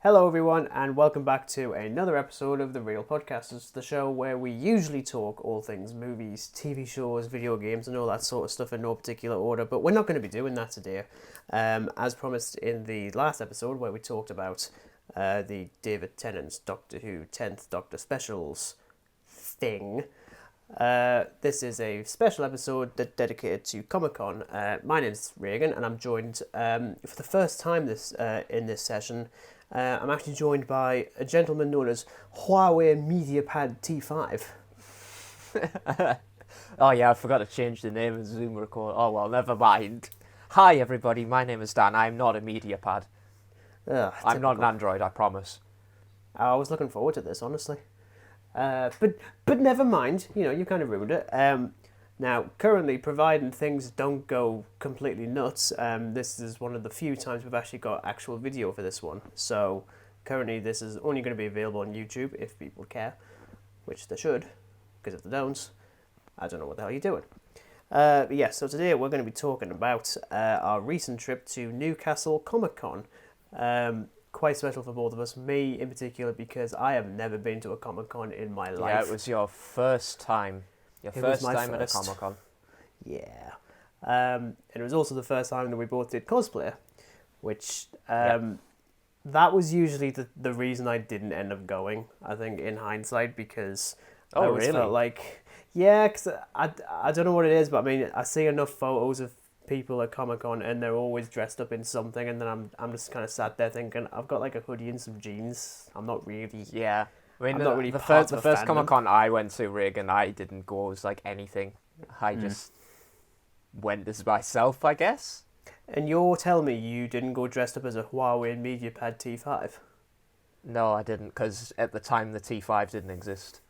Hello everyone and welcome back to another episode of The Real Podcasters, the show where we usually talk all things movies, TV shows, video games and all that sort of stuff in no particular order, but we're not going to be doing that today. As promised in the last episode where we talked about the David Tennant's Doctor Who 10th Doctor Specials thing, this is a special episode dedicated to Comic Con. My name's Regan and I'm joined for the first time in this session. I'm actually joined by a gentleman known as Huawei MediaPad T5. Oh yeah, I forgot to change the name of Zoom record. Oh well, never mind. Hi everybody, my name is Dan. I'm not a MediaPad. I'm not an Android, I promise. I was looking forward to this, honestly. But never mind, you kind of ruined it. Now, currently, providing things don't go completely nuts, this is one of the few times we've actually got actual video for this one. So, currently, this is only going to be available on YouTube if people care, which they should, because if they don't, I don't know what the hell you're doing. But yeah, so today we're going to be talking about our recent trip to Newcastle Comic Con. Quite special for both of us, me in particular, because I have never been to a Comic Con in my life. Yeah, it was your first time. Your first time at a Comic Con. Yeah. And it was also the first time that we both did cosplay, which that was usually the reason I didn't end up going, I think, in hindsight, because I always felt like, because I don't know what it is, but I mean, I see enough photos of people at Comic Con and they're always dressed up in something, and then I'm just kind of sat there thinking, I've got like a hoodie and some jeans. I'm not really... Yeah. I mean, really the first Comic Con I went to, Regan, I didn't go as like anything. I just went as myself, I guess. And you're telling me you didn't go dressed up as a Huawei MediaPad T5? No, I didn't, because at the time the T5 didn't exist.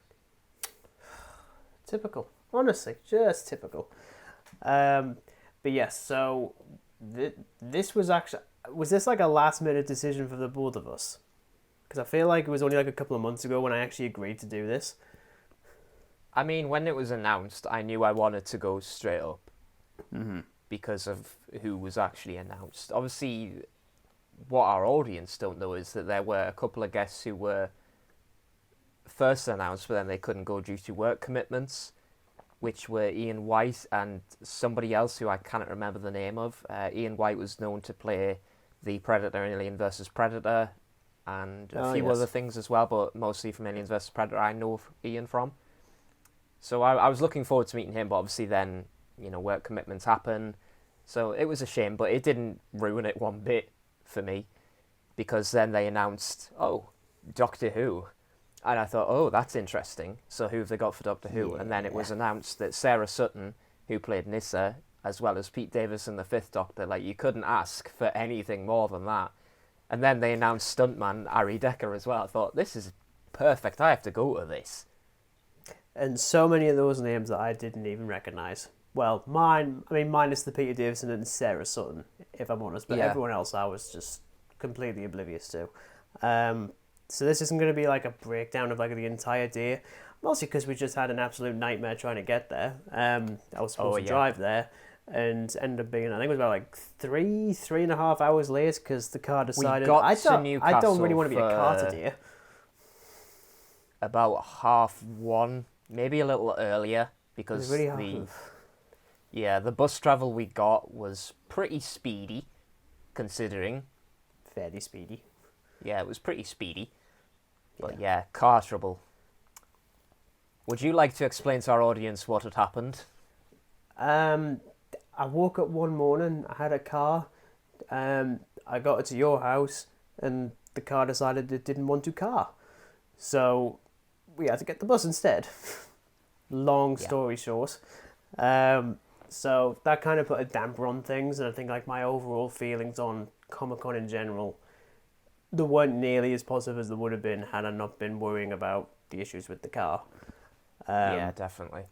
Typical. Honestly, just typical. But yes, so this was actually... Was this like a last minute decision for the both of us? Because I feel like it was only like a couple of months ago when I actually agreed to do this. I mean, when it was announced, I knew I wanted to go straight up. Mm-hmm. Because of who was actually announced. Obviously, what our audience don't know is that there were a couple of guests who were first announced, but then they couldn't go due to work commitments, which were Ian White and somebody else who I cannot remember the name of. Ian White was known to play the Predator in Alien vs. Predator, and a few other things as well, but mostly from Aliens vs. Predator I know Ian from. So I was looking forward to meeting him, but obviously then, work commitments happen. So it was a shame, but it didn't ruin it one bit for me, because then they announced, Doctor Who. And I thought, that's interesting. So who have they got for Doctor Who? Yeah. And then it was announced that Sarah Sutton, who played Nyssa, as well as Pete Davison, the Fifth Doctor, you couldn't ask for anything more than that. And then they announced stuntman Ari Decker as well. I thought, this is perfect. I have to go to this. And so many of those names that I didn't even recognise. Well, minus the Peter Davison and Sarah Sutton, if I'm honest. But everyone else I was just completely oblivious to. So this isn't going to be like a breakdown of the entire day. Mostly because we just had an absolute nightmare trying to get there. I was supposed to drive there. And ended up being, I think it was about 3.5 hours late because the car decided I don't really want to be a car today. About 1:30, maybe a little earlier, because the bus travel we got was pretty speedy, considering. Fairly speedy. Yeah, it was pretty speedy. But car trouble. Would you like to explain to our audience what had happened? I woke up one morning, I had a car, I got it to your house, and the car decided it didn't want to car. So we had to get the bus instead. Long story short. So that kind of put a damper on things, and I think my overall feelings on Comic-Con in general, they weren't nearly as positive as they would have been had I not been worrying about the issues with the car. Yeah, definitely.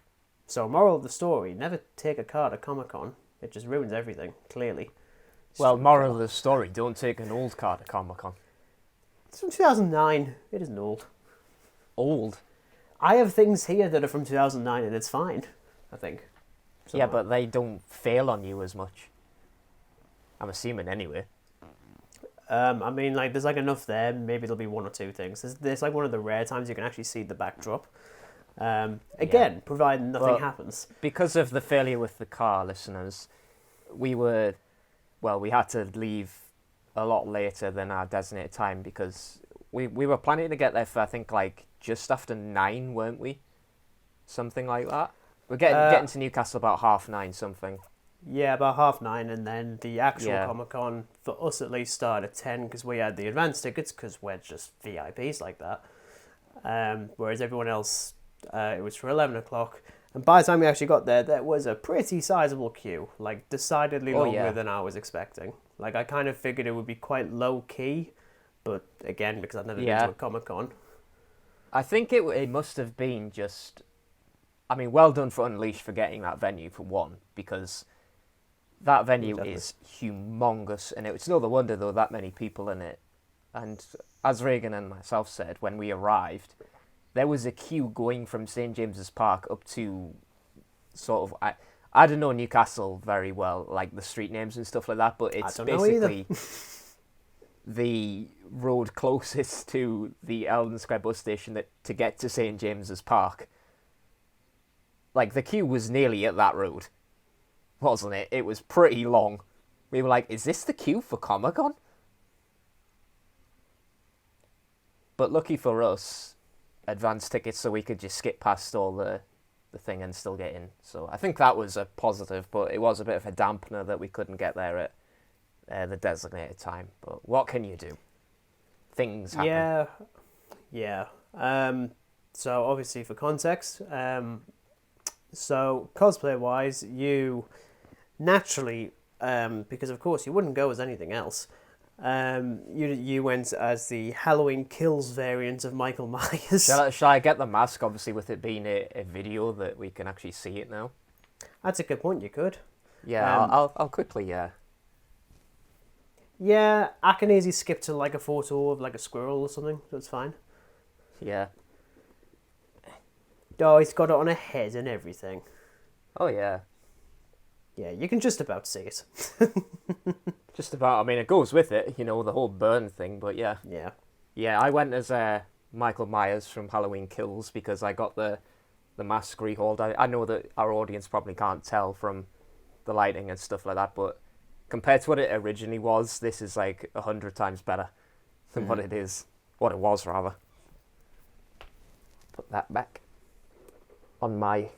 So, moral of the story, never take a car to Comic-Con. It just ruins everything, clearly. Well, moral of the story, don't take an old car to Comic-Con. It's from 2009. It isn't old. Old? I have things here that are from 2009 and it's fine, I think. Yeah, but they don't fail on you as much. I'm assuming anyway. I mean, like, there's like enough there. Maybe there'll be one or two things. There's like one of the rare times you can actually see the backdrop. Again, providing nothing happens. Because of the failure with the car, listeners, we had to leave a lot later than our designated time because we were planning to get there for, I think, like, just after 9, weren't we? Something like that. We're getting to Newcastle about 9:30, something. Yeah, about 9:30, and then the actual Comic Con, for us at least, started at 10 because we had the advance tickets because we're just VIPs like that. Whereas everyone else, it was for 11 o'clock. And by the time we actually got there, there was a pretty sizable queue, like decidedly longer than I was expecting. Like, I kind of figured it would be quite low key, but again, because I've never been to a Comic Con. I think it must have been just, I mean, well done for Unleashed for getting that venue for one, because that venue is humongous, and it's no wonder there were that many people in it. And as Regan and myself said, when we arrived, there was a queue going from St. James's Park up to sort of, I don't know Newcastle very well, like the street names and stuff like that, but it's basically the road closest to the Eldon Square bus station to get to St. James's Park. Like, the queue was nearly at that road, wasn't it? It was pretty long. We were like, is this the queue for Comic Con? But lucky for us, advance tickets, so we could just skip past all the thing and still get in. So I think that was a positive, but it was a bit of a dampener that we couldn't get there at the designated time. But what can you do? Things happen. Yeah. So obviously for context, so cosplay-wise, you naturally, because of course you wouldn't go as anything else, you went as the Halloween Kills variant of Michael Myers. Shall I get the mask, obviously, with it being a video that we can actually see it now? That's a good point, you could. Yeah, I'll quickly, Yeah, I can easily skip to like a photo of like a squirrel or something, that's fine. Yeah. Oh, he's got it on a head and everything. Oh, yeah. Yeah, you can just about see it. Just about, I mean, it goes with it, you know, the whole burn thing, but yeah. Yeah. Yeah, I went as Michael Myers from Halloween Kills because I got the mask rehauled. I know that our audience probably can't tell from the lighting and stuff like that, but compared to what it originally was, this is like 100 times better than what it was rather. Put that back on my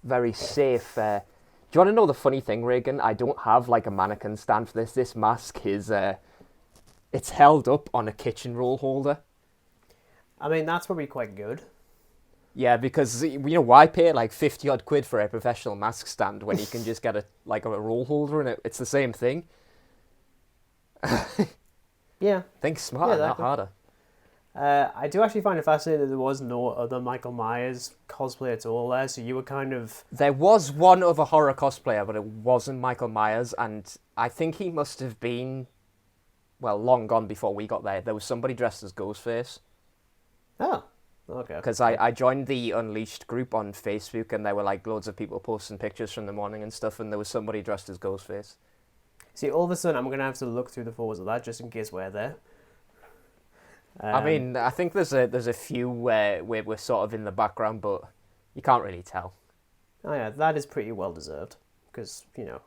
very safe. Do you want to know the funny thing, Regan? I don't have like a mannequin stand for this. This mask is it's held up on a kitchen roll holder. I mean, that's probably quite good. Yeah, because, you know, why pay like 50 odd quid for a professional mask stand when you can just get a roll holder and it's the same thing? Yeah. Think smarter, not harder. I do actually find it fascinating that there was no other Michael Myers cosplay at all there, so you were kind of... There was one other horror cosplayer, but it wasn't Michael Myers, and I think he must have been, well, long gone before we got there. There was somebody dressed as Ghostface. Oh, okay. Because I joined the Unleashed group on Facebook, and there were like loads of people posting pictures from the morning and stuff, and there was somebody dressed as Ghostface. See, all of a sudden I'm going to have to look through the photos of that just in case we're there. I mean, I think there's a few where we're sort of in the background, but you can't really tell. Oh yeah, that is pretty well deserved, because, you know.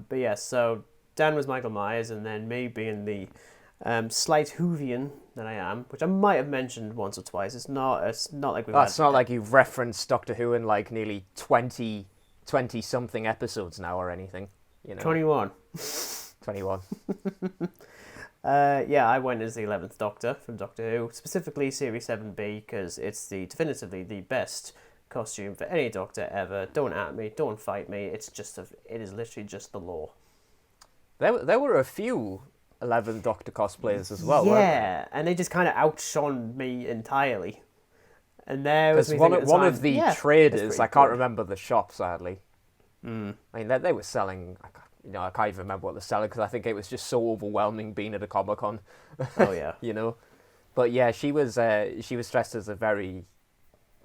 But yeah, so Dan was Michael Myers, and then me being the slight Whovian that I am, which I might have mentioned once or twice. It's not like we've It's not like you've referenced Doctor Who in like nearly 20-something episodes now or anything. You know. 21. 21. Yeah, I went as the 11th Doctor from Doctor Who, specifically Series 7B, because it's definitively the best costume for any Doctor ever. Don't at me, don't fight me. It is literally just the law. There were a few 11th Doctor cosplayers as well, weren't yeah, and they just kind of outshone me entirely. And there was one of the traders, I can't remember the shop, sadly. I mean, they were selling... I can't even remember what they're selling because I think it was just so overwhelming being at a Comic Con. Oh yeah, you know. But yeah, she was dressed as a very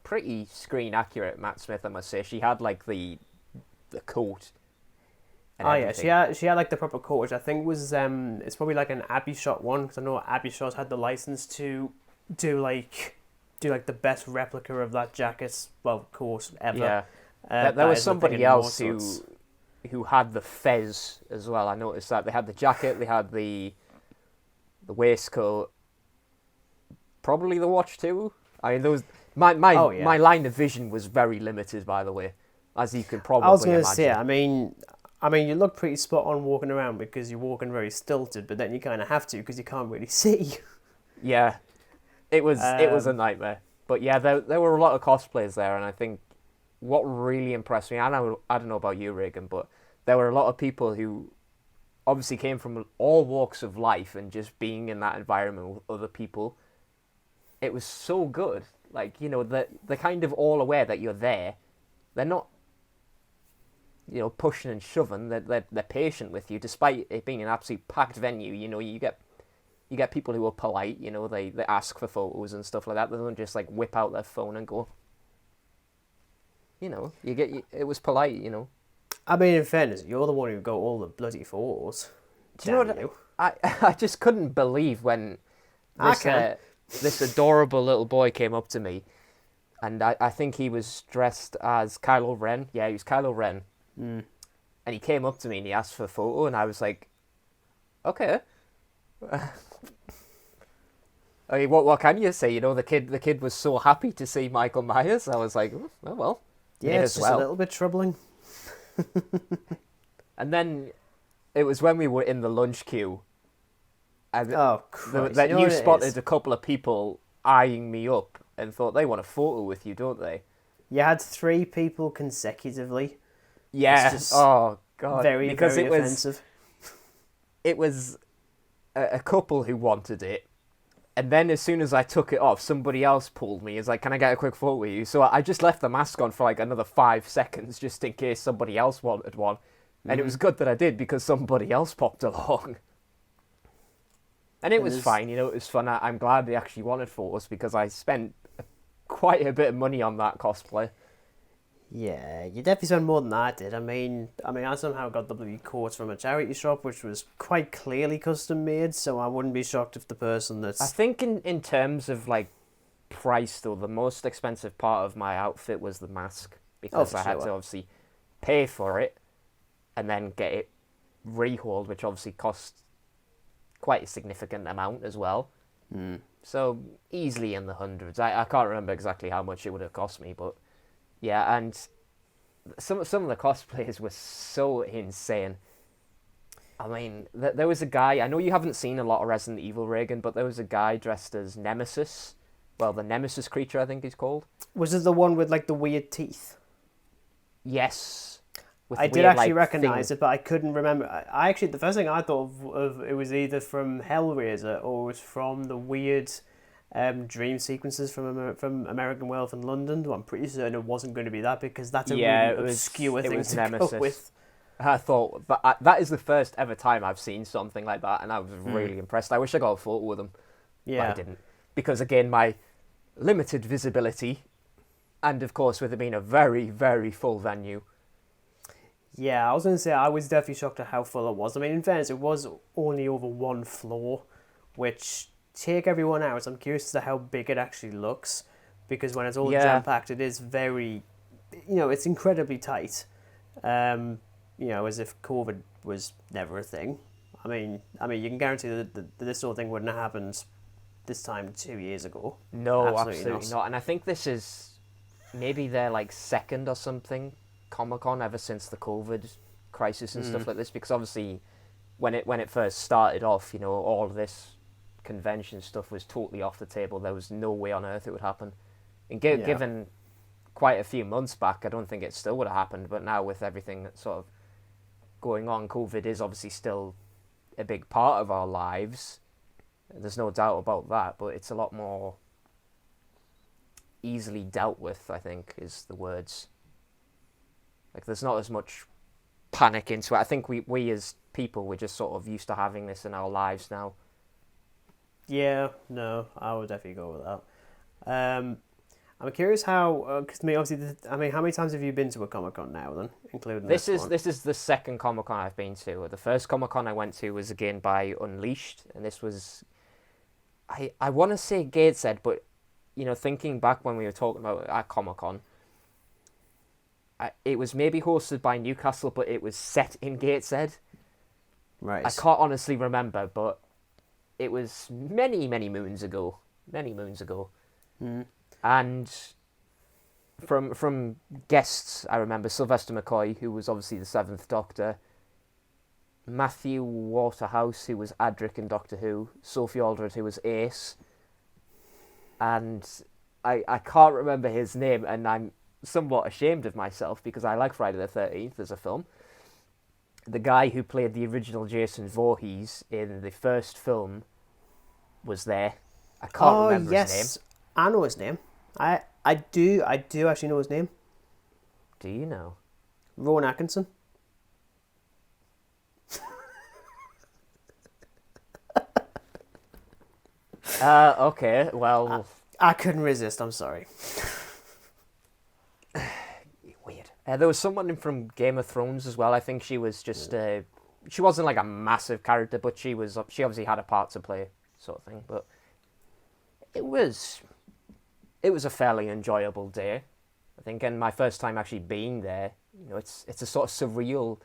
pretty screen accurate Matt Smith, I must say. She had like the coat and Oh everything. yeah, she had like the proper coat, which I think was it's probably like an Abbey Shot one, because I know Abbey Shot had the license to do like the best replica of that jacket, well, coat ever. Yeah, there that was is, I think, somebody in more else sorts. who had the fez as well. I noticed that they had the jacket, they had the waistcoat, probably the watch too. I mean, those Oh yeah. my line of vision was very limited, by the way, as you can I was probably gonna imagine. say, I mean, you look pretty spot on walking around because you're walking very stilted, but then you kind of have to because you can't really see. Yeah, it was a Um, nightmare. But yeah, there were a lot of cosplayers there, and I think what really impressed me, I don't know about you, Regan, but there were a lot of people who obviously came from all walks of life, and just being in that environment with other people, it was so good. Like, you know, they're kind of all aware that you're there. They're not, you know, pushing and shoving. They're patient with you, despite it being an absolute packed venue. You know, you get people who are polite. You know, they ask for photos and stuff like that. They don't just like whip out their phone and go. You know, it was polite. You know. I mean, in fairness, you're the one who got all the bloody photos. Do you know Damn what? you. I just couldn't believe when I this can. this adorable little boy came up to me, and I think he was dressed as Kylo Ren. Yeah, he was Kylo Ren. Mm. And he came up to me and he asked for a photo, and I was like, okay. I mean, what can you say? You know, the kid was so happy to see Michael Myers. I was like, oh well, Yeah, may it's as just a well. little bit troubling. And then it was when we were in the lunch queue, and Oh, Christ. that You know you what it spotted is? a couple of people eyeing me up and thought they want a photo with you, don't they? You had 3 people consecutively. Yeah. It's just Oh God. very, Because very offensive. it was a couple who wanted it. And then as soon as I took it off, somebody else pulled me. It's like, can I get a quick photo with you? So I just left the mask on for like another 5 seconds just in case somebody else wanted one. And it was good that I did because somebody else popped along. And it was fine, you know, it was fun. I'm glad they actually wanted photos because I spent quite a bit of money on that cosplay. Yeah, you definitely spend more than I did. I somehow got the bloody coats from a charity shop, which was quite clearly custom made. So I wouldn't be shocked if the person I that's think in terms of like price though, the most expensive part of my outfit was the mask because for I had sure. to obviously pay for it and then get it rehauled, which obviously cost quite a significant amount as well. So easily in the hundreds. I can't remember exactly how much it would have cost me, but yeah, and some of the cosplayers were so insane. I mean, there was a guy, I know you haven't seen a lot of Resident Evil, Reagan, but there was a guy dressed as Nemesis. Well, the Nemesis creature, I think he's called. was it the one with like the weird teeth. Yes. With I did weird, actually like, recognize thing. it, but I couldn't remember. I actually, the first thing I thought of it was either from Hellraiser or it was from the weird dream sequences from American Werewolf in London. Well, I'm pretty certain it wasn't going to be that because that's a Yeah, really it obscure thing was to Nemesis. go with. I thought, that is the first ever time I've seen something like that, and I was really impressed. I wish I got a photo with him, but Yeah. I didn't. Because, again, my limited visibility, and, of course, with it being a very, very full venue. Yeah, I was going to say I was definitely shocked at how full it was. I mean, in fairness, it was only over one floor, which, take everyone out, I'm curious as to how big it actually looks, because when it's all Yeah. jam-packed, it is very, it's incredibly tight. As if COVID was never a thing. I mean, you can guarantee that this sort of thing wouldn't have happened this time 2 years ago. No, Absolutely absolutely not. And I think this is maybe their, like, second or something Comic Con ever since the COVID crisis and stuff like this, because obviously when it first started off, all of this convention stuff was totally off the table. There was no way on earth it would happen. And given quite a few months back, I don't think it still would have happened. But now with everything that's sort of going on, COVID is obviously still a big part of our lives. There's no doubt about that, but it's a lot more easily dealt with, I think, is the words. Like, there's not as much panic into it. I think we as people, we're just sort of used to having this in our lives now. Yeah, no, I would definitely go with that. I'm curious how, because I mean, obviously, how many times have you been to a Comic Con now, then, including This this is one? this is the second Comic Con I've been to. The first Comic Con I went to was again by Unleashed, and this was, I want to say Gateshead, but thinking back when we were talking about at Comic Con, it was maybe hosted by Newcastle, but it was set in Gateshead. Right. I can't honestly remember, but it was many moons ago. Mm. And from guests, I remember Sylvester McCoy, who was obviously the Seventh Doctor, Matthew Waterhouse, who was Adric in Doctor Who, Sophie Aldred, who was Ace, and I can't remember his name, and I'm somewhat ashamed of myself because I like Friday the 13th as a film. The guy who played the original Jason Voorhees in the first film was there. I can't remember his name. I know his name. I do actually know his name. Do you know? Rowan Atkinson. Okay, well... I couldn't resist, I'm sorry. Weird. There was someone from Game of Thrones as well. I think she was just... she wasn't like a massive character, but she obviously had a part to play, sort of thing. But it was a fairly enjoyable day, I think. And my first time actually being there, it's a sort of surreal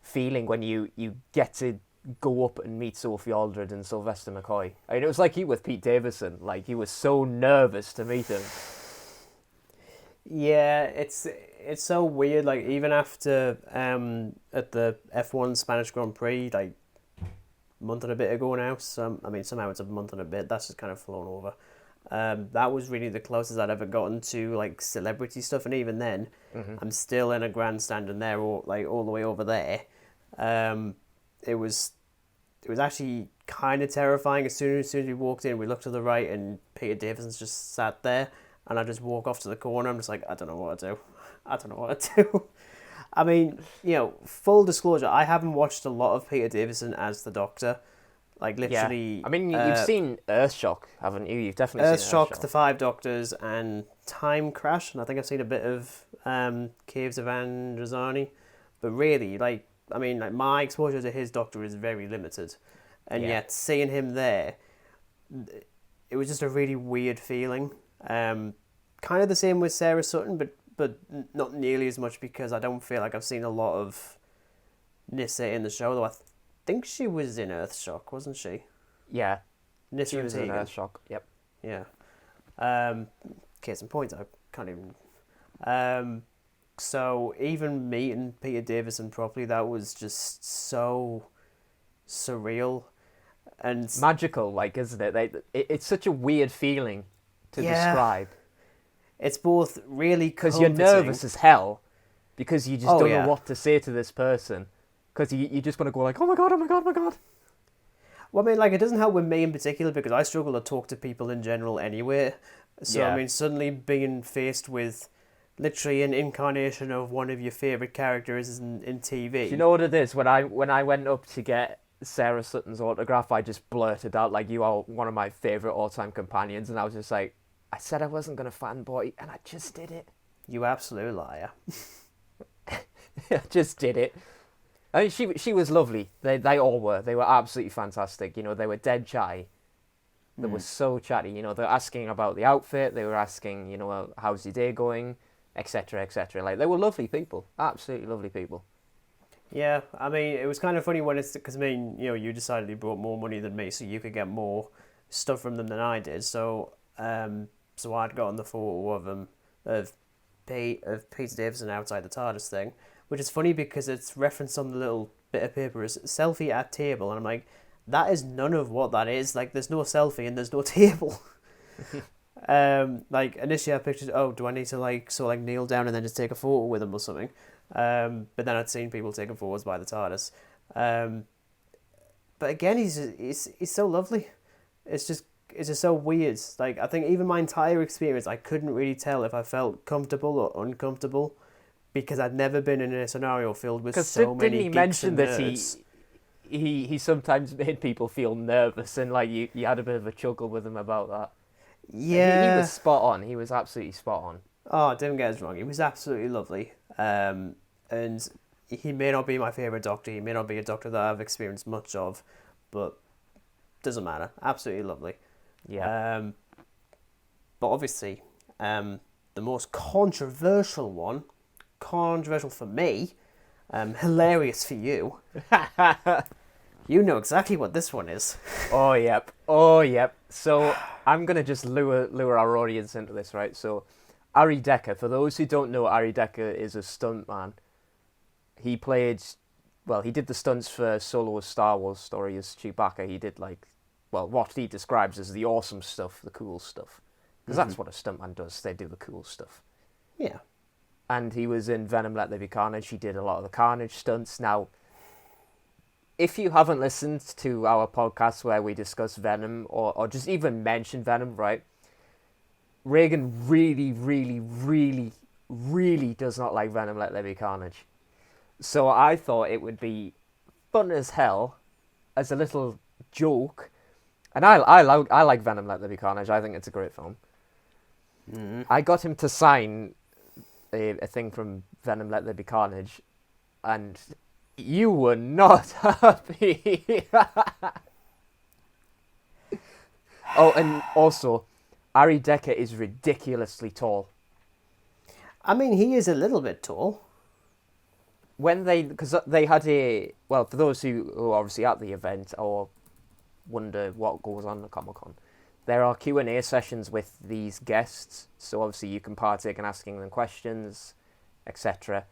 feeling when you get to go up and meet Sophie Aldred and Sylvester McCoy. I mean, it was like you with Pete Davidson. Like, he was so nervous to meet him. Yeah, it's so weird. Like, even after at the F1 Spanish Grand Prix, like a month and a bit ago now. Somehow it's a month and a bit. That's just kind of flown over. That was really the closest I'd ever gotten to like celebrity stuff, and even then, I'm still in a grandstand and they're all the way over there. It was actually kind of terrifying. As soon as we walked in, we looked to the right and Peter Davison's just sat there, and I just walk off to the corner. I'm just like, I don't know what to do. I mean, full disclosure, I haven't watched a lot of Peter Davison as the Doctor. Like, literally... Yeah. I mean, you've seen Earthshock, haven't you? You've definitely seen Earthshock. The Five Doctors, and Time Crash, and I think I've seen a bit of Caves of Androzani. But really, my exposure to his Doctor is very limited. And yet, seeing him there, it was just a really weird feeling. Kind of the same with Sarah Sutton, but not nearly as much, because I don't feel like I've seen a lot of Nyssa in the show, though I think she was in Earthshock, wasn't she? Yeah. Nyssa she was in Tegan. Earthshock, yep. Yeah. Case in point, I can't even... So even meeting Peter Davison properly, that was just so surreal and magical, isn't it? It's such a weird feeling to describe. It's both really because you're nervous as hell, because you just don't know what to say to this person, because you just want to go like, oh my god. Well, I mean, it doesn't help with me in particular, because I struggle to talk to people in general anyway. So I mean, suddenly being faced with literally an incarnation of one of your favourite characters in TV. Do you know what it is? When I went up to get Sarah Sutton's autograph, I just blurted out, like, you are one of my favourite all-time companions, and I was just like, I said I wasn't going to fanboy, and I just did it. You absolute liar. I just did it. I mean, she was lovely. They all were. They were absolutely fantastic. They were dead chatty. They were so chatty. They were asking about the outfit. They were asking, how's your day going, etc., etc. Like, they were lovely people. Absolutely lovely people. Yeah, I mean, it was kind of funny when because, I mean, you decided you brought more money than me, so you could get more stuff from them than I did. So I'd gotten the photo of Peter Davison outside the TARDIS thing, which is funny because it's referenced on the little bit of paper as selfie at table, and I'm like, that is none of what that is. Like, there's no selfie and there's no table. Initially I pictured, do I need to kneel down and then just take a photo with him or something? But then I'd seen people taking photos by the TARDIS. But again, he's so lovely. It's just so weird. Like, I think even my entire experience, I couldn't really tell if I felt comfortable or uncomfortable, because I'd never been in a scenario filled with so many didn't he mention that he sometimes made people feel nervous, and like you had a bit of a chuckle with him about that? Yeah. He was spot on. He was absolutely spot on. Oh, don't get us wrong. He was absolutely lovely. And he may not be my favourite Doctor. He may not be a Doctor that I've experienced much of, but doesn't matter. Absolutely lovely. Yeah. But obviously, the most controversial one, controversial for me, hilarious for you. You know exactly what this one is. Oh, yep. Oh, yep. So I'm going to just lure our audience into this, right? So Ari Decker, for those who don't know, Ari Decker is a stuntman. He did the stunts for Solo's Star Wars story as Chewbacca. He did, what he describes as the awesome stuff, the cool stuff. Because that's what a stuntman does. They do the cool stuff. Yeah. And he was in Venom Let There Be Carnage. He did a lot of the Carnage stunts. Now, if you haven't listened to our podcast where we discuss Venom or just even mention Venom, right? Regan really, really, really, really does not like Venom Let There Be Carnage. So I thought it would be fun as hell as a little joke. And I like Venom Let There Be Carnage. I think it's a great film. Mm-hmm. I got him to sign a thing from Venom Let There Be Carnage, and you were not happy. Oh, and also, Ari Decker is ridiculously tall. I mean, he is a little bit tall. Because they had for those who are obviously at the event or wonder what goes on at Comic Con, there are Q&A sessions with these guests, so obviously you can partake in asking them questions, etc.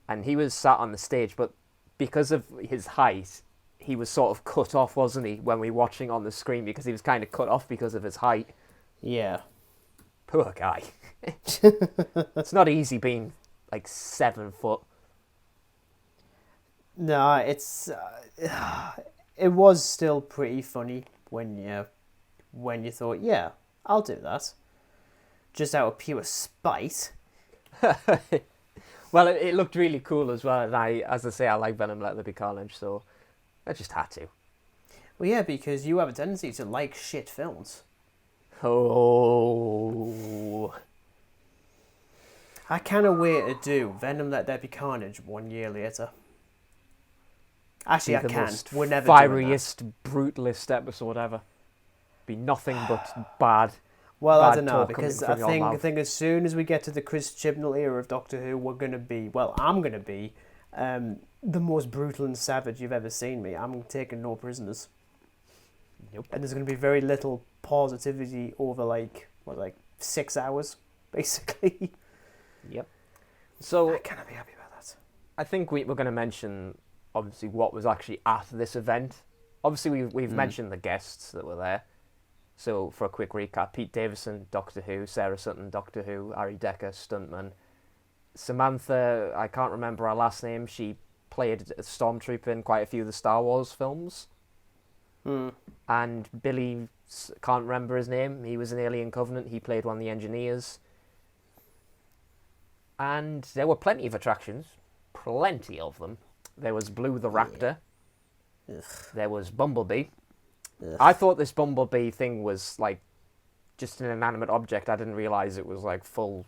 And he was sat on the stage, but because of his height, he was sort of cut off, wasn't he, when we were watching on the screen, because he was kind of cut off because of his height. Yeah. Poor guy. It's not easy being 7 foot. No, it's it was still pretty funny when you thought, yeah, I'll do that, just out of pure spite. Well, it looked really cool as well, and as I say, I like Venom Let There Be Carnage, so I just had to. Well, yeah, because you have a tendency to like shit films. Oh. I cannot wait to do Venom Let There Be Carnage 1 year later. Actually, I can. We're never doing that. Fieriest, brutalist episode ever. Be nothing but bad. Well, bad I don't know, talk because coming from your I think as soon as we get to the Chris Chibnall era of Doctor Who, I'm going to be the most brutal and savage you've ever seen me. I'm taking no prisoners. Nope. And there's going to be very little positivity over 6 hours, basically. Yep. So I cannot be happy about that. I think we're going to mention, obviously, what was actually at this event. Obviously, we've mentioned the guests that were there. So, for a quick recap, Pete Davison, Doctor Who, Sarah Sutton, Doctor Who, Ari Decker, stuntman. Samantha, I can't remember her last name, she played a stormtrooper in quite a few of the Star Wars films. And Billy, can't remember his name, he was in Alien Covenant, he played one of the engineers. And there were plenty of attractions, plenty of them. There was Blue the Raptor, there was Bumblebee. Ugh. I thought this Bumblebee thing was just an inanimate object. I didn't realise it was full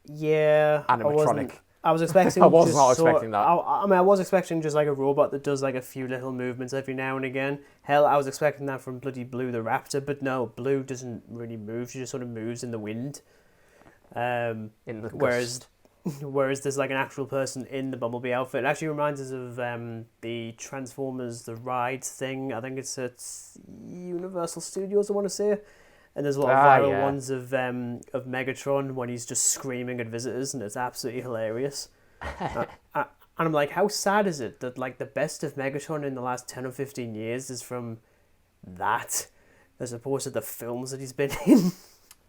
animatronic. I was expecting. I was not expecting that. I was expecting just a robot that does a few little movements every now and again. Hell, I was expecting that from bloody Blue the Raptor, but no, Blue doesn't really move. She just sort of moves in the wind. In the Whereas there's an actual person in the Bumblebee outfit. It actually reminds us of the Transformers the Ride thing. I think it's at Universal Studios, I want to say. And there's a lot of viral ones of Megatron when he's just screaming at visitors, and it's absolutely hilarious. And I'm like, how sad is it that the best of Megatron in the last 10 or 15 years is from that, as opposed to the films that he's been in?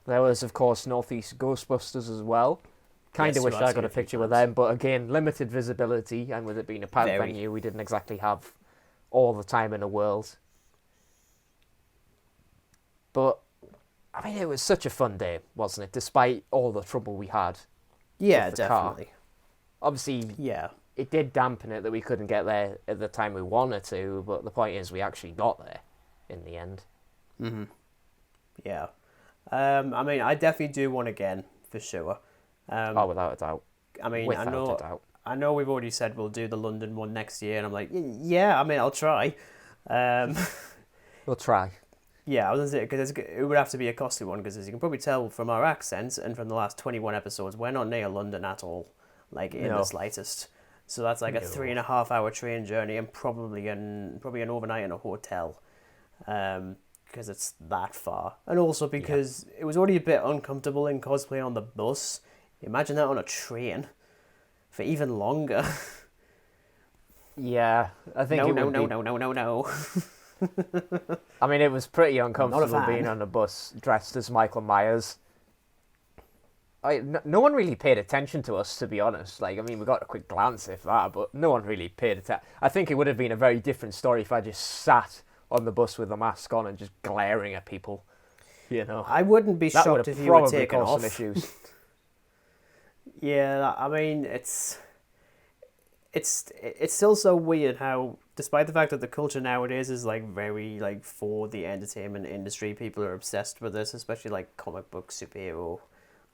There was, of course, Northeast Ghostbusters as well. Kind of wish I got a picture with them, but again, limited visibility, and with it being a packed venue, we didn't exactly have all the time in the world. But, I mean, it was such a fun day, wasn't it? Despite all the trouble we had. Yeah, with the definitely. Car. Obviously, it did dampen it that we couldn't get there at the time we wanted to, but the point is we actually got there in the end. Mm-hmm. Yeah. I mean, I definitely do one again, for sure. Oh, without a doubt. I mean, Without a doubt. I know we've already said we'll do the London one next year, and I'm like, yeah, I mean, I'll try. Um, We'll try. yeah, I was gonna say, because it would have to be a costly one, because as you can probably tell from our accents and from the last 21 episodes, we're not near London at all, like in the No. slightest. So that's like a No. 3.5 hour train journey and probably an overnight in a hotel, because it's that far, and also because it was already a bit uncomfortable in cosplay on the bus. Imagine that on a train for even longer. Yeah, I think it would be... No. I mean, it was pretty uncomfortable fan. being on a bus dressed as Michael Myers. No one really paid attention to us, to be honest. Like, I mean, we got a quick glance if that, but no one really paid attention. I think it would have been a very different story if I just sat on the bus with the mask on and just glaring at people. You know, I wouldn't be that would shocked have if you were probably taken caused off. some issues. Yeah, I mean, it's still so weird how, despite the fact that the culture nowadays is like very like for the entertainment industry, people are obsessed with this, especially like comic book, superhero,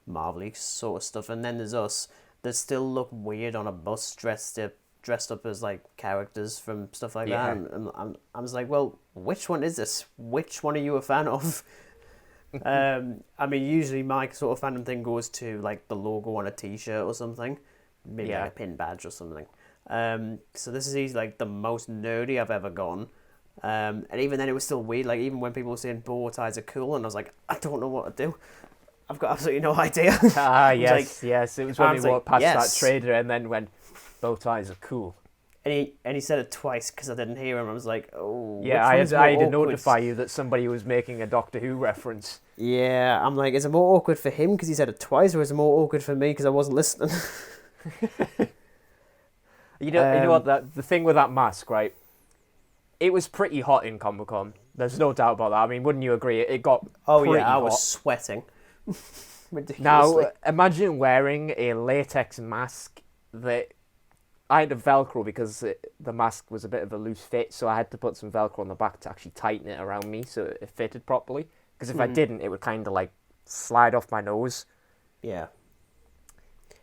Marvel sort of stuff. And then there's us that still look weird on a bus dressed up as like characters from stuff like Yeah. that. And I'm just like, well, which one is this? Which one are you a fan of? I mean, usually my sort of fandom thing goes to like the logo on a T-shirt or something, maybe Yeah. like a pin badge or something. So this is easily like the most nerdy I've ever gone. And even then, it was still weird. Like even when people were saying bow ties are cool, and I was like, I don't know what to do. I've got absolutely no idea. Ah, was yes, yes. It was when I we was like, walked past yes. that trader and then went, bow ties are cool. And he said it twice because I didn't hear him. I was like, oh, Yeah, which I one's had to more awkward? notify you that somebody was making a Doctor Who reference. Yeah, I'm like, is it more awkward for him because he said it twice, or is it more awkward for me because I wasn't listening? You know what? The thing with that mask, right? It was pretty hot in Comic Con. There's no doubt about that. I mean, wouldn't you agree? It got Oh pretty yeah, I hot. was sweating. Now, Ridiculously. imagine wearing a latex mask that I had to Velcro because the mask was a bit of a loose fit, so I had to put some Velcro on the back to actually tighten it around me so it fitted properly. Because if I didn't, it would kind of like slide off my nose. Yeah.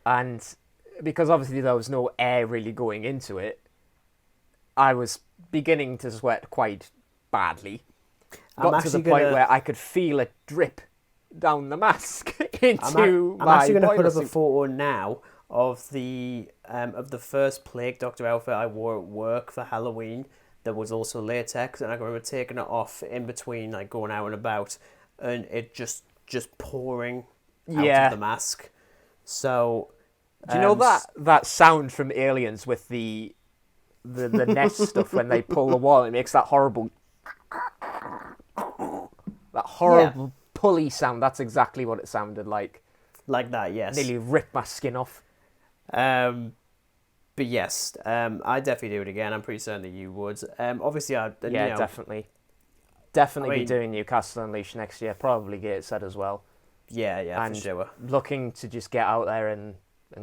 And because obviously there was no air really going into it, I was beginning to sweat quite badly. Got to the point where I could feel it drip down the mask into I'm my actually going to put boiler up a suit. photo now of the first Plague Doctor outfit I wore at work for Halloween. That was also latex, and I can remember taking it off in between, like going out and about, and it just pouring out Yeah. of the mask. So, Do you know that sound from Aliens with the nest stuff when they pull the wall? It makes that horrible pulley sound. That's exactly what it sounded like. like that, yes. Nearly ripped my skin off. But yes, I definitely do it again. I'm pretty certain that you would. Obviously, Yeah, you know, definitely I be mean- doing Newcastle Unleashed next year. Probably Gateshead as well. Yeah, and for sure. looking to just get out there and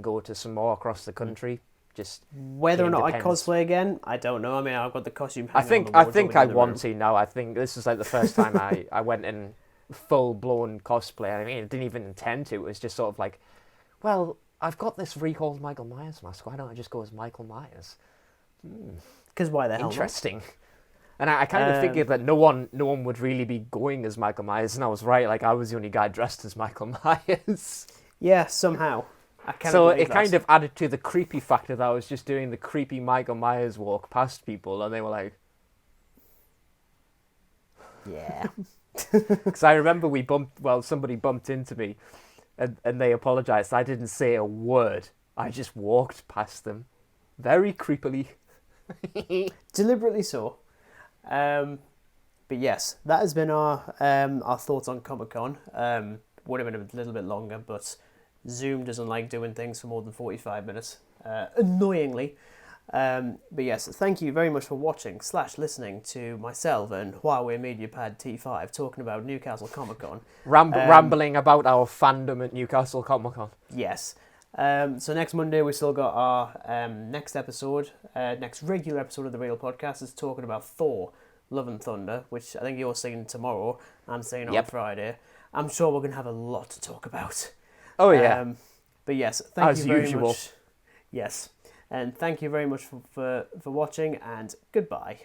go to some more across the country. Just Whether or not I independence. cosplay again, I don't know. I mean, I've got the costume. I hanging on think the I wardrobe think in I the want room. to now. I think this is like the first time I went in full blown cosplay. I mean, I didn't even intend to. It was just sort of like, well, I've got this recalled Michael Myers mask. Why don't I just go as Michael Myers? Because why the hell not? Interesting. And I kind of figured that no one would really be going as Michael Myers, and I was right. Like I was the only guy dressed as Michael Myers. Yeah, somehow. I cannot So believe it that. kind of added to the creepy factor that I was just doing the creepy Michael Myers walk past people, and they were like, Yeah. because I remember somebody bumped into me, and they apologized. I didn't say a word. I just walked past them, very creepily. Deliberately so. But yes, that has been our thoughts on Comic Con. Would have been a little bit longer, but Zoom doesn't like doing things for more than 45 minutes, annoyingly. But yes, thank you very much for watching / listening to myself and Huawei MediaPad T5 talking about Newcastle Comic Con. Rambling about our fandom at Newcastle Comic Con. Yes. So next Monday we still got our next episode, next regular episode of the Real Podcast is talking about Thor, Love and Thunder, which I think you're seeing tomorrow. I'm seeing on Yep. Friday. I'm sure we're going to have a lot to talk about. Oh yeah, But yes, thank as you very usual. much. Yes, and thank you very much for watching, and goodbye.